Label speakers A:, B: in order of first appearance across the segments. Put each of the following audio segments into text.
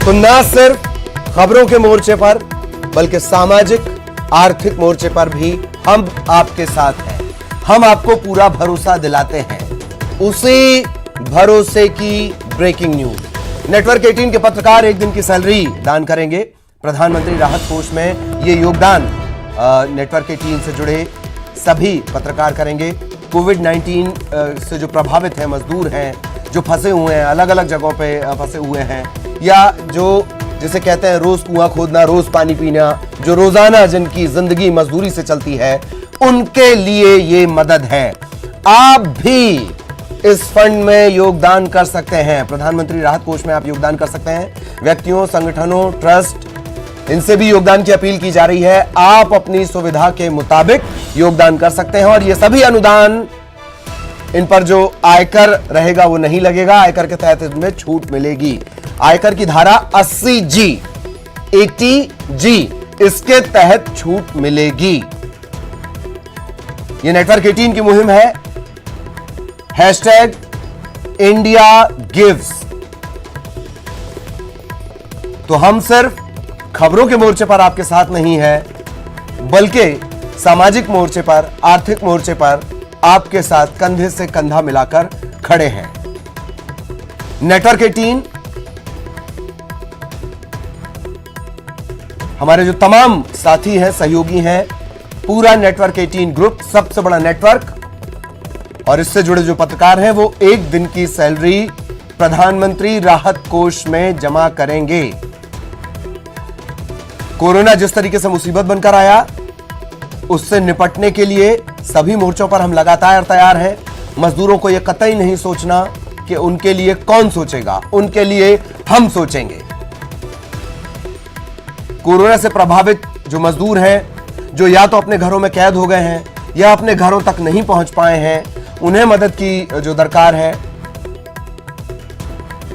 A: तो न सिर्फ खबरों के मोर्चे पर बल्कि सामाजिक आर्थिक मोर्चे पर भी हम आपके साथ हैं। हम आपको पूरा भरोसा दिलाते हैं। उसी भरोसे की ब्रेकिंग न्यूज। नेटवर्क 18 के पत्रकार एक दिन की सैलरी दान करेंगे। प्रधानमंत्री राहत कोष में ये योगदान नेटवर्क 18 से जुड़े सभी पत्रकार करेंगे। कोविड-19 से जो प्रभावित हैं, मजदूर हैं, जो फंसे हुए हैं, अलग अलग जगहों पे फंसे हुए हैं, या जो जिसे कहते हैं रोज कुआं खोदना, रोज पानी पीना, जो रोजाना जिनकी जिंदगी मजदूरी से चलती है, उनके लिए ये मदद है। आप भी इस फंड में योगदान कर सकते हैं। प्रधानमंत्री राहत कोष में आप योगदान कर सकते हैं। व्यक्तियों, संगठनों, ट्रस्ट, इनसे भी योगदान की अपील की जा रही है। आप अपनी सुविधा के मुताबिक योगदान कर सकते हैं और ये सभी अनुदान, इन पर जो आयकर रहेगा वो नहीं लगेगा। आयकर के तहत इनमें छूट मिलेगी। आयकर की धारा 80G, इसके तहत छूट मिलेगी। ये नेटवर्क 18 की मुहिम है। #India Gives। तो हम सिर्फ खबरों के मोर्चे पर आपके साथ नहीं है, बल्कि सामाजिक मोर्चे पर, आर्थिक मोर्चे पर आपके साथ कंधे से कंधा मिलाकर खड़े हैं। नेटवर्क 18 हमारे जो तमाम साथी हैं, सहयोगी हैं, पूरा नेटवर्क 18 ग्रुप, सबसे बड़ा नेटवर्क, और इससे जुड़े जो पत्रकार हैं वो एक दिन की सैलरी प्रधानमंत्री राहत कोष में जमा करेंगे। कोरोना जिस तरीके से मुसीबत बनकर आया, उससे निपटने के लिए सभी मोर्चों पर हम लगातार तैयार हैं। मजदूरों को यह कतई नहीं सोचना कि उनके लिए कौन सोचेगा, उनके लिए हम सोचेंगे। कोरोना से प्रभावित जो मजदूर हैं, जो या तो अपने घरों में कैद हो गए हैं या अपने घरों तक नहीं पहुंच पाए हैं, उन्हें मदद की जो दरकार है,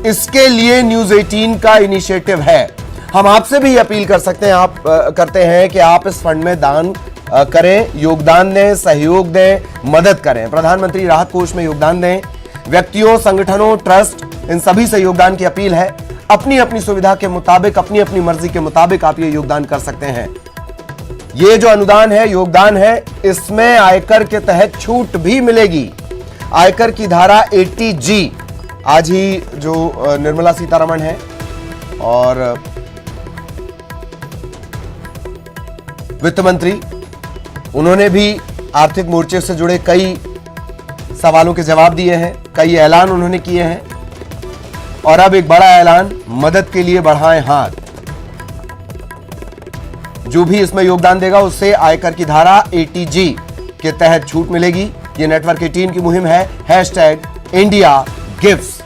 A: इसके लिए न्यूज 18 का इनिशिएटिव है। हम आपसे भी अपील कर सकते हैं, आप करते हैं कि आप इस फंड में दान करें, योगदान दें, सहयोग दें, मदद करें। प्रधानमंत्री राहत कोष में योगदान दें। व्यक्तियों, संगठनों, ट्रस्ट, इन सभी से योगदान की अपील है। अपनी अपनी सुविधा के मुताबिक, अपनी अपनी मर्जी के मुताबिक आप ये योगदान कर सकते हैं। ये जो अनुदान है, योगदान है, इसमें आयकर के तहत छूट भी मिलेगी। आयकर की धारा 80G, आज ही जो निर्मला सीतारमण है और वित्त मंत्री, उन्होंने भी आर्थिक मोर्चे से जुड़े कई सवालों के जवाब दिए हैं, कई ऐलान उन्होंने किए हैं, और अब एक बड़ा ऐलान, मदद के लिए बढ़ाएं हाथ। जो भी इसमें योगदान देगा उससे आयकर की धारा 80G के तहत छूट मिलेगी। ये नेटवर्क 18 की मुहिम है। #India Gives।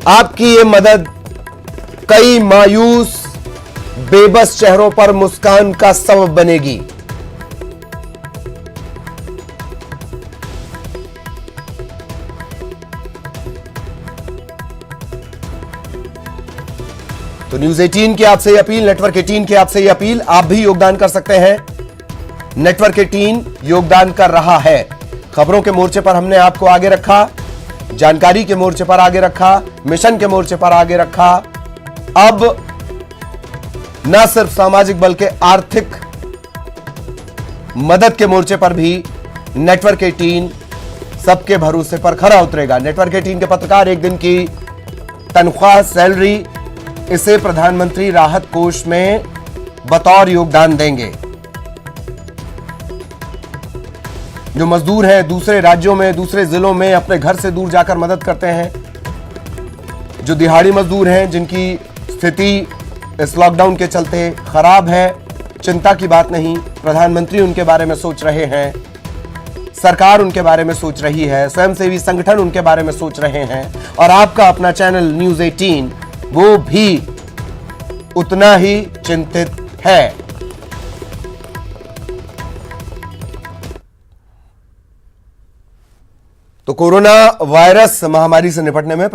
A: आपकी ये मदद कई मायूस, बेबस चेहरों पर मुस्कान का सबब बनेगी। तो न्यूज 18 की आपसे ये अपील, नेटवर्क 18 की आपसे ये अपील, आप भी योगदान कर सकते हैं। नेटवर्क 18 योगदान कर रहा है। खबरों के मोर्चे पर हमने आपको आगे रखा, जानकारी के मोर्चे पर आगे रखा, मिशन के मोर्चे पर आगे रखा। अब न सिर्फ सामाजिक बल्कि आर्थिक मदद के मोर्चे पर भी नेटवर्क 18 सबके भरोसे पर खरा उतरेगा। नेटवर्क 18 के पत्रकार एक दिन की तनख्वाह, सैलरी, इसे प्रधानमंत्री राहत कोष में बतौर योगदान देंगे। जो मजदूर हैं, दूसरे राज्यों में, दूसरे जिलों में अपने घर से दूर जाकर मदद करते हैं, जो दिहाड़ी मजदूर हैं, जिनकी स्थिति इस लॉकडाउन के चलते खराब है, चिंता की बात नहीं। प्रधानमंत्री उनके बारे में सोच रहे हैं, सरकार उनके बारे में सोच रही है, स्वयंसेवी संगठन उनके बारे में सोच रहे हैं, और आपका अपना चैनल न्यूज 18 वो भी उतना ही चिंतित है। तो कोरोना वायरस महामारी से निपटने में